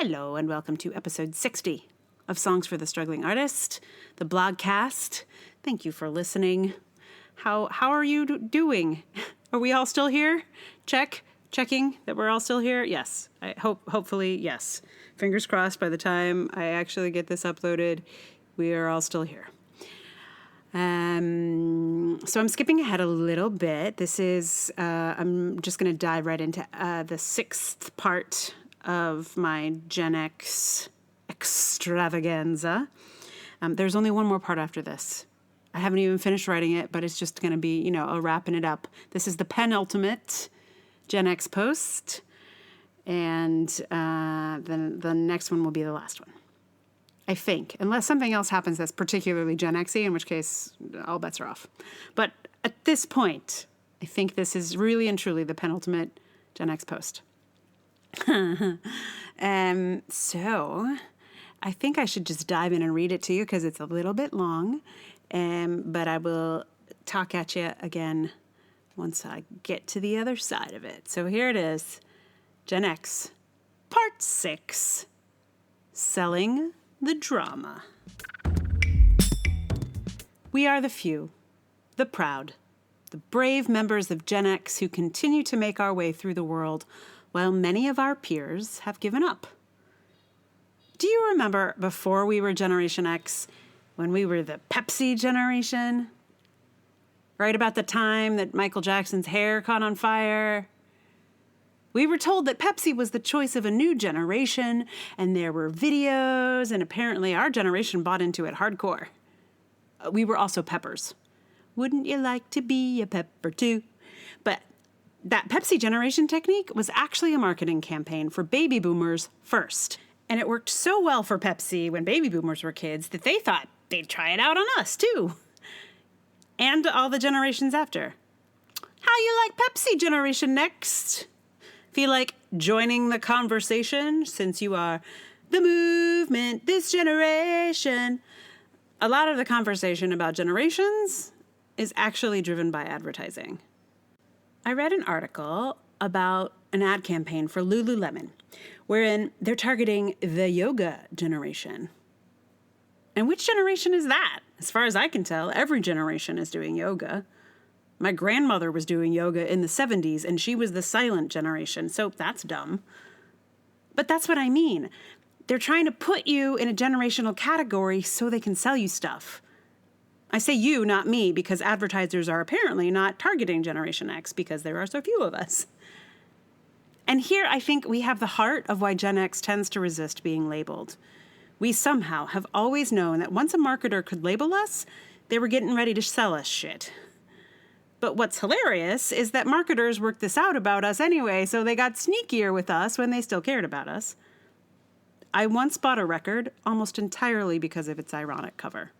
Hello and welcome to episode 60 of Songs for the Struggling Artist, the blogcast. Thank you for listening. How are you doing? Are we all still here? Checking that we're all still here? Yes. Hopefully, yes. Fingers crossed by the time I actually get this uploaded, we are all still here. So I'm skipping ahead a little bit. This is, I'm just going to dive right into the sixth part of my Gen X extravaganza. There's only one more part after this. I haven't even finished writing it, but it's just going to be, wrapping it up. This is the penultimate Gen X post, and then the next one will be the last one. I think, unless something else happens that's particularly Gen X-y, in which case all bets are off. But at this point, I think this is really and truly the penultimate Gen X post. So I think I should just dive in and read it to you because it's a little bit long, but I will talk at you again once I get to the other side of it. So here it is, Gen X, Part 6, Selling the Drama. We are the few, the proud, the brave members of Gen X who continue to make our way through the world while many of our peers have given up. Do you remember before we were Generation X, when we were the Pepsi generation? Right about the time that Michael Jackson's hair caught on fire? We were told that Pepsi was the choice of a new generation, and there were videos, and apparently our generation bought into it hardcore. We were also peppers. Wouldn't you like to be a pepper too? But that Pepsi generation technique was actually a marketing campaign for baby boomers first. And it worked so well for Pepsi when baby boomers were kids that they thought they'd try it out on us too. And all the generations after. How you like Pepsi generation next? Feel like joining the conversation since you are the movement, this generation? A lot of the conversation about generations is actually driven by advertising. I read an article about an ad campaign for Lululemon, wherein they're targeting the yoga generation. And which generation is that? As far as I can tell, every generation is doing yoga. My grandmother was doing yoga in the 70s, and she was the silent generation, so that's dumb. But that's what I mean. They're trying to put you in a generational category so they can sell you stuff. I say you, not me, because advertisers are apparently not targeting Generation X because there are so few of us. And here I think we have the heart of why Gen X tends to resist being labeled. We somehow have always known that once a marketer could label us, they were getting ready to sell us shit. But what's hilarious is that marketers worked this out about us anyway, so they got sneakier with us when they still cared about us. I once bought a record almost entirely because of its ironic cover.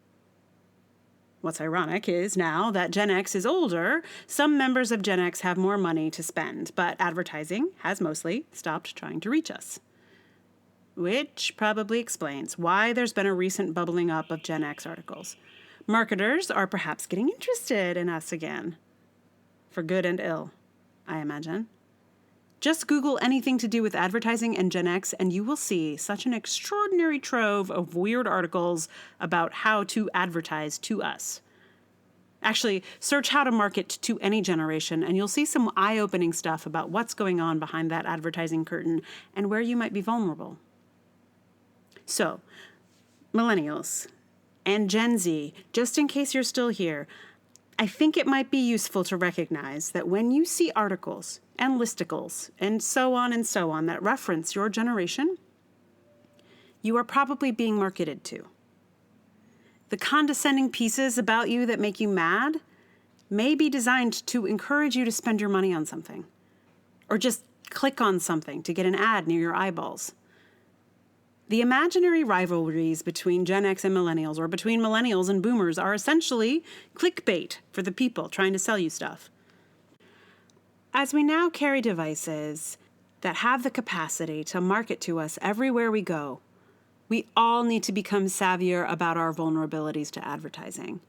What's ironic is now that Gen X is older, some members of Gen X have more money to spend, but advertising has mostly stopped trying to reach us. Which probably explains why there's been a recent bubbling up of Gen X articles. Marketers are perhaps getting interested in us again. For good and ill, I imagine. Just Google anything to do with advertising and Gen X, and you will see such an extraordinary trove of weird articles about how to advertise to us. Actually, search how to market to any generation, and you'll see some eye-opening stuff about what's going on behind that advertising curtain and where you might be vulnerable. So, millennials and Gen Z, just in case you're still here, I think it might be useful to recognize that when you see articles and listicles and so on that reference your generation, you are probably being marketed to. The condescending pieces about you that make you mad may be designed to encourage you to spend your money on something, or just click on something to get an ad near your eyeballs. The imaginary rivalries between Gen X and millennials, or between millennials and boomers, are essentially clickbait for the people trying to sell you stuff. As we now carry devices that have the capacity to market to us everywhere we go, we all need to become savvier about our vulnerabilities to advertising.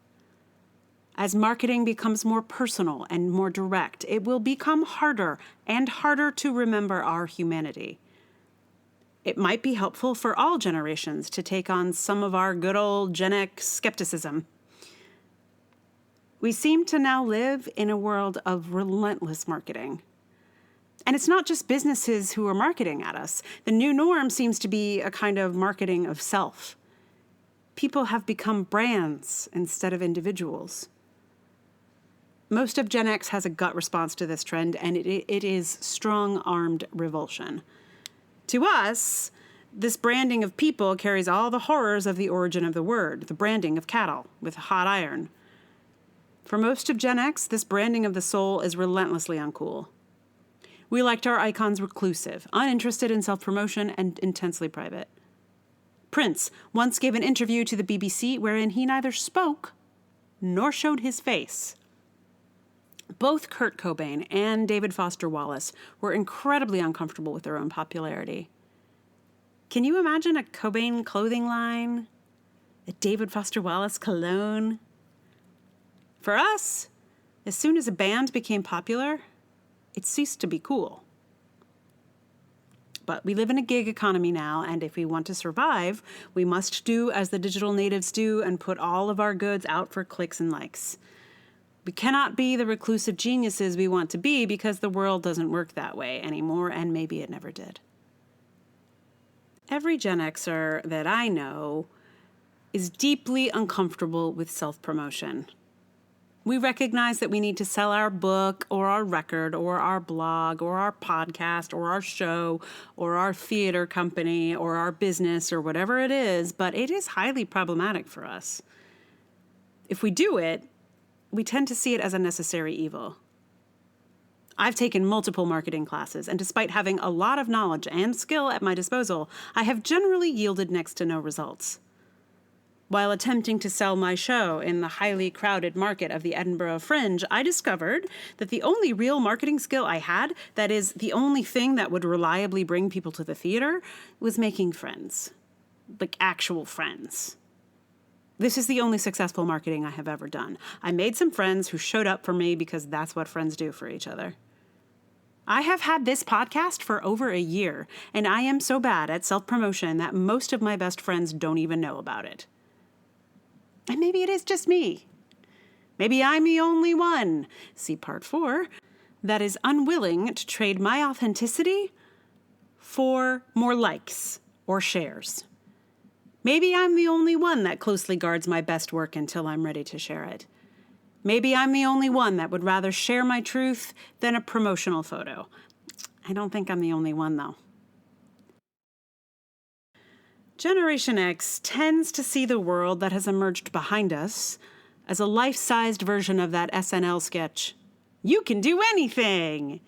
As marketing becomes more personal and more direct, it will become harder and harder to remember our humanity. It might be helpful for all generations to take on some of our good old Gen X skepticism. We seem to now live in a world of relentless marketing. And it's not just businesses who are marketing at us. The new norm seems to be a kind of marketing of self. People have become brands instead of individuals. Most of Gen X has a gut response to this trend, and it is strong-armed revulsion. To us, this branding of people carries all the horrors of the origin of the word, the branding of cattle with a hot iron. For most of Gen X, this branding of the soul is relentlessly uncool. We liked our icons reclusive, uninterested in self-promotion, and intensely private. Prince once gave an interview to the BBC wherein he neither spoke nor showed his face. Both Kurt Cobain and David Foster Wallace were incredibly uncomfortable with their own popularity. Can you imagine a Cobain clothing line? A David Foster Wallace cologne? For us, as soon as a band became popular, it ceased to be cool. But we live in a gig economy now, and if we want to survive, we must do as the digital natives do and put all of our goods out for clicks and likes. We cannot be the reclusive geniuses we want to be because the world doesn't work that way anymore, and maybe it never did. Every Gen Xer that I know is deeply uncomfortable with self-promotion. We recognize that we need to sell our book or our record or our blog or our podcast or our show or our theater company or our business or whatever it is, but it is highly problematic for us. If we do it, we tend to see it as a necessary evil. I've taken multiple marketing classes, and despite having a lot of knowledge and skill at my disposal, I have generally yielded next to no results. While attempting to sell my show in the highly crowded market of the Edinburgh Fringe, I discovered that the only real marketing skill I had, that is, the only thing that would reliably bring people to the theater, was making friends. Like actual friends. This is the only successful marketing I have ever done. I made some friends who showed up for me because that's what friends do for each other. I have had this podcast for over a year, and I am so bad at self-promotion that most of my best friends don't even know about it. And maybe it is just me. Maybe I'm the only one, see part 4, that is unwilling to trade my authenticity for more likes or shares. Maybe I'm the only one that closely guards my best work until I'm ready to share it. Maybe I'm the only one that would rather share my truth than a promotional photo. I don't think I'm the only one, though. Generation X tends to see the world that has emerged behind us as a life-sized version of that SNL sketch, "You can do anything!"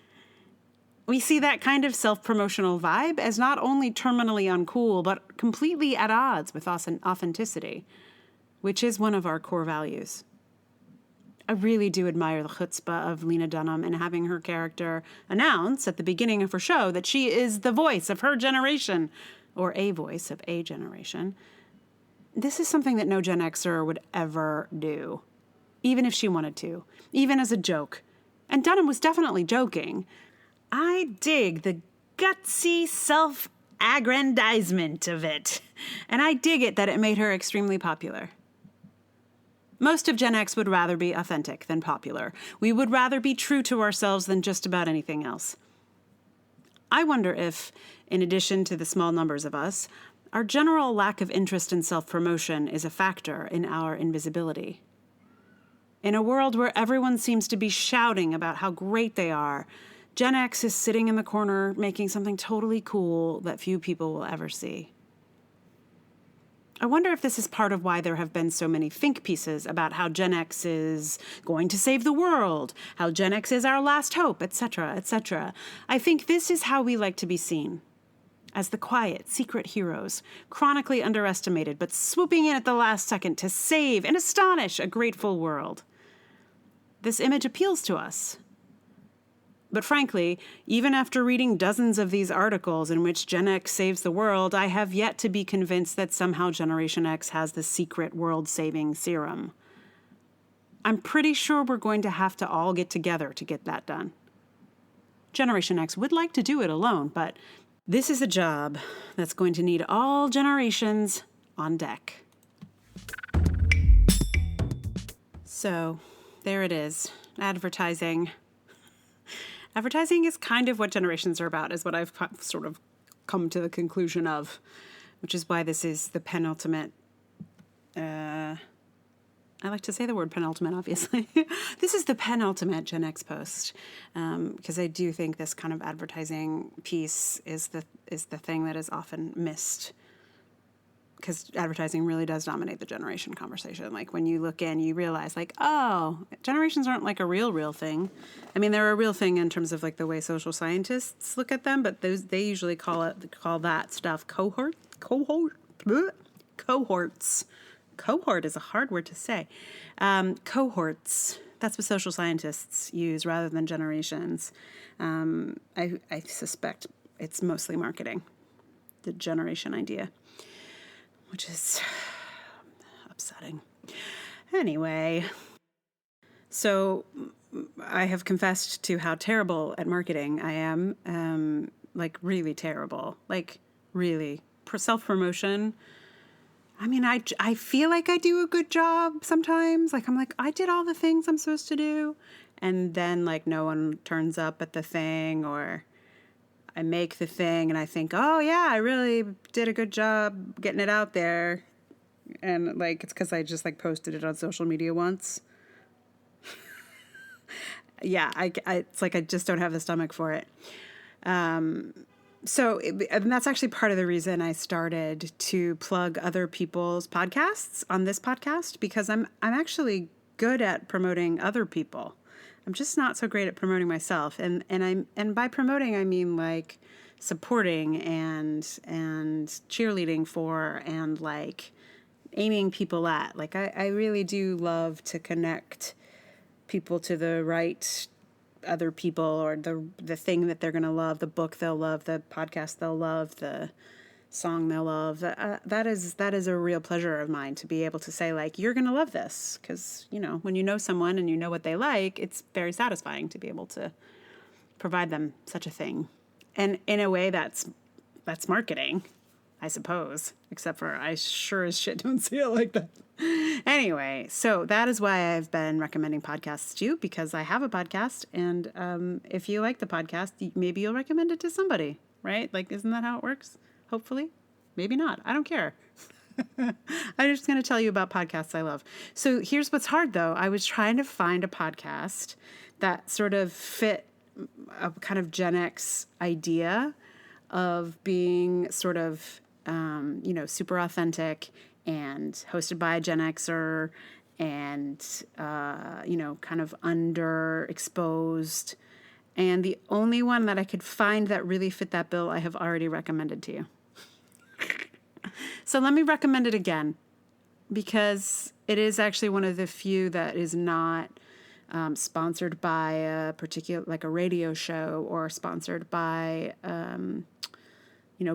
We see that kind of self-promotional vibe as not only terminally uncool, but completely at odds with authenticity, which is one of our core values. I really do admire the chutzpah of Lena Dunham in having her character announce at the beginning of her show that she is the voice of her generation, or a voice of a generation. This is something that no Gen Xer would ever do, even if she wanted to, even as a joke. And Dunham was definitely joking. I dig the gutsy self-aggrandizement of it, and I dig it that it made her extremely popular. Most of Gen X would rather be authentic than popular. We would rather be true to ourselves than just about anything else. I wonder if, in addition to the small numbers of us, our general lack of interest in self-promotion is a factor in our invisibility. In a world where everyone seems to be shouting about how great they are, Gen X is sitting in the corner making something totally cool that few people will ever see. I wonder if this is part of why there have been so many think pieces about how Gen X is going to save the world, how Gen X is our last hope, etc., etc. I think this is how we like to be seen, as the quiet, secret heroes, chronically underestimated, but swooping in at the last second to save and astonish a grateful world. This image appeals to us. But frankly, even after reading dozens of these articles in which Gen X saves the world, I have yet to be convinced that somehow Generation X has the secret world-saving serum. I'm pretty sure we're going to have to all get together to get that done. Generation X would like to do it alone, but This is a job that's going to need all generations on deck. So, there it is. Advertising. Advertising is kind of what generations are about, is what I've sort of come to the conclusion of, which is why this is the penultimate. I like to say the word penultimate, obviously. This is the penultimate Gen X post, because I do think this kind of advertising piece is the thing that is often missed, because advertising really does dominate the generation conversation. Like, when you look in, you realize, like, oh, generations aren't like a real thing. I mean, they're a real thing in terms of like the way social scientists look at them, but they usually call that stuff cohorts. Cohort is a hard word to say. Cohorts. That's what social scientists use rather than generations. I suspect it's mostly marketing, the generation idea, which is upsetting. Anyway, so I have confessed to how terrible at marketing I am, like really terrible, like really. Self-promotion. I mean, I feel like I do a good job sometimes. Like, I'm like, I did all the things I'm supposed to do. And then, like, no one turns up at the thing, or I make the thing and I think, oh, yeah, I really did a good job getting it out there. And, like, it's because I just, like, posted it on social media once. Yeah, it's like I just don't have the stomach for it. So and that's actually part of the reason I started to plug other people's podcasts on this podcast, because I'm actually good at promoting other people. I'm just not so great at promoting myself. And by promoting, I mean like supporting and cheerleading for and like aiming people at. Like I really do love to connect people to the right other people, or the thing that they're going to love, the book they'll love, the podcast they'll love, the song they'll love. That is a real pleasure of mine, to be able to say, like, you're going to love this, because, you know, when you know someone and you know what they like, it's very satisfying to be able to provide them such a thing. And in a way, that's marketing, I suppose, except for I sure as shit don't see it like that. Anyway, so that is why I've been recommending podcasts to you, because I have a podcast, and if you like the podcast, maybe you'll recommend it to somebody, right? Like, isn't that how it works? Hopefully. Maybe not. I don't care. I'm just going to tell you about podcasts I love. So here's what's hard, though. I was trying to find a podcast that sort of fit a kind of Gen X idea of being sort of, super authentic and hosted by a Gen Xer and, kind of underexposed. And the only one that I could find that really fit that bill, I have already recommended to you. So let me recommend it again, because it is actually one of the few that is not sponsored by a particular, like a radio show, or sponsored by,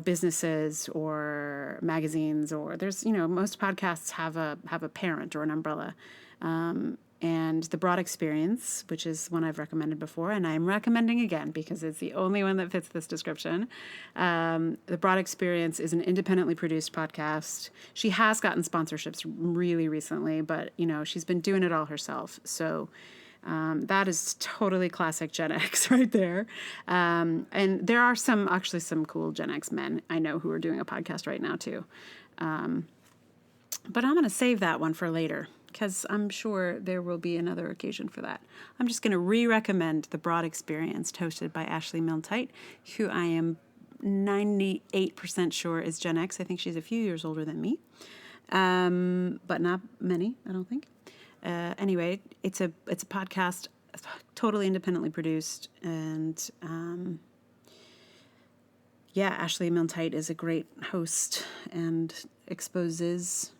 businesses or magazines, or there's, most podcasts have a parent or an umbrella. And The Broad Experience, which is one I've recommended before, and I'm recommending again because it's the only one that fits this description. The Broad Experience is an independently produced podcast. She has gotten sponsorships really recently, but, she's been doing it all herself. So that is totally classic Gen X right there. And there are some cool Gen X men I know who are doing a podcast right now too. But I'm going to save that one for later, because I'm sure there will be another occasion for that. I'm just going to re-recommend The Broad Experience, hosted by Ashley Milne-Tite, who I am 98% sure is Gen X. I think she's a few years older than me, but not many, I don't think. Anyway, it's a podcast, totally independently produced, and Ashley Milne-Tite is a great host and explores,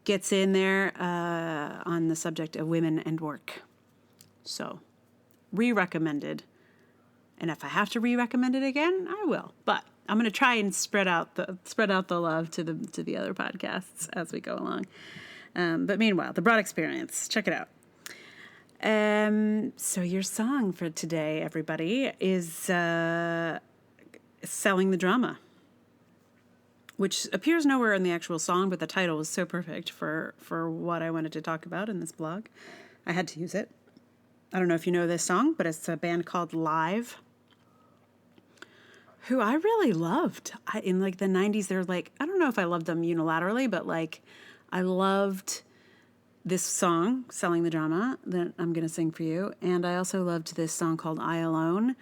gets in there on the subject of women and work. So, re-recommended. And if I have to re-recommend it again, I will. But I'm going to try and spread out the love to the other podcasts as we go along. But meanwhile, The Broad Experience, check it out. So your song for today, everybody, is Selling the Drama, which appears nowhere in the actual song, but the title was so perfect for what I wanted to talk about in this blog. I had to use it. I don't know if you know this song, but it's a band called Live, who I really loved. In like the 90s, they're like, I don't know if I loved them unilaterally, but like I loved this song, Selling the Drama, that I'm going to sing for you. And I also loved this song called I Alone.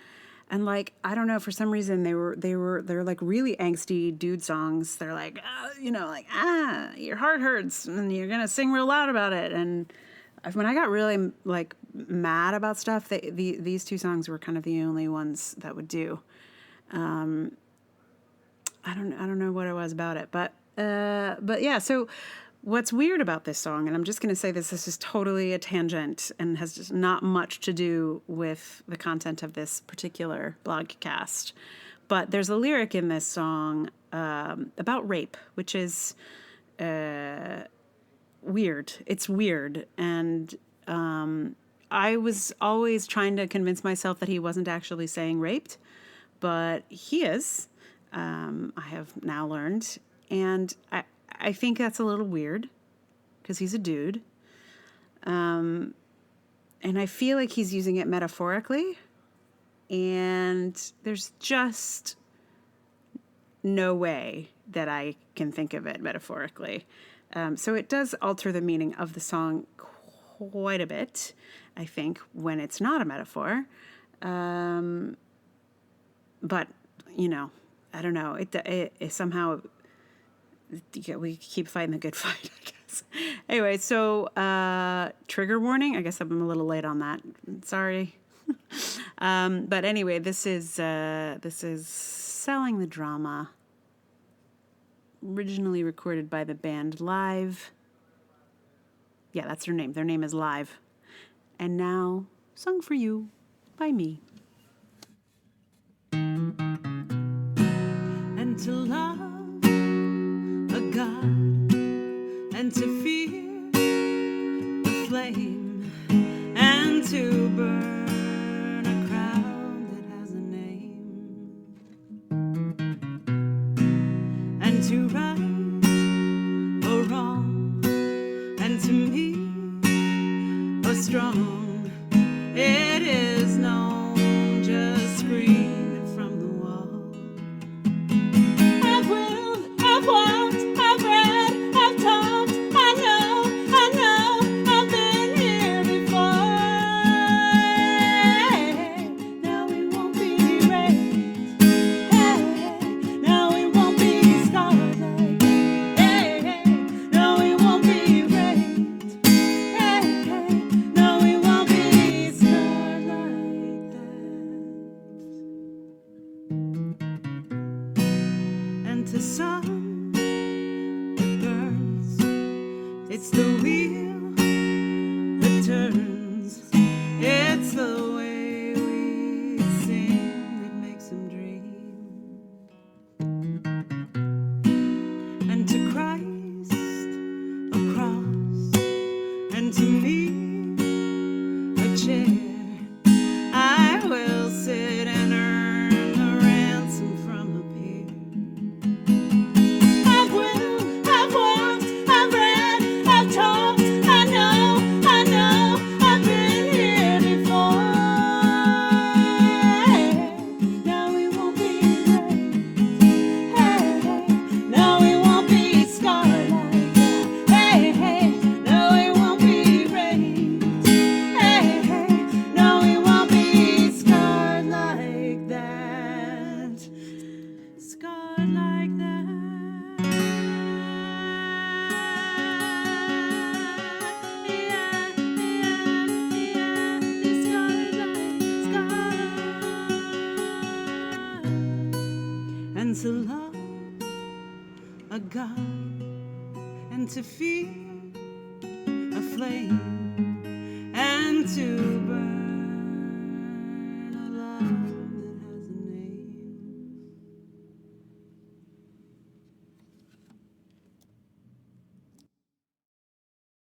And like, I don't know, for some reason they're like really angsty dude songs. They're like, your heart hurts and you're going to sing real loud about it. And when I got really like mad about stuff, these two songs were kind of the only ones that would do. I don't know what it was about it, but yeah. So what's weird about this song, and I'm just going to say this is totally a tangent and has just not much to do with the content of this particular blogcast, but there's a lyric in this song about rape, which is weird. It's weird, and I was always trying to convince myself that he wasn't actually saying raped, but he is. I have now learned, and I think that's a little weird because he's a dude. And I feel like he's using it metaphorically, and there's just no way that I can think of it metaphorically. So it does alter the meaning of the song quite a bit, I think, when it's not a metaphor. But, I don't know. It somehow, we keep fighting the good fight, I guess. Anyway, so trigger warning. I guess I'm a little late on that. Sorry. But anyway, this is Selling the Drama, originally recorded by the band Live. Yeah, that's their name. Their name is Live. And now, sung for you by me. And to love a God, and to fear the flame, and to burn a crowd that has a name, and to right a wrong, and to meet a strong. It is known, just screaming from the wall. I've willed, I've walked, I've read, I've talked. I know, I've been here before. Now we won't be erased. Now we won't be scarred like that. No, we won't be erased. No, we won't be scarred like that. And to some, it burns. It's the wheel that turns. It's the way we sing that makes them dream. And to Christ, a cross, and to me, a chair. I will sit and earn the ransom from a peer. I've willed, I've walked, I've read, I've talked. I know, I've been here before. Now we won't be erased. Now we won't be scarred like that. No, we won't be erased. No, we won't be scarred like that. Scarred like that. Yeah, scarred like, scarred. And to love a God, and to fear a flame, and to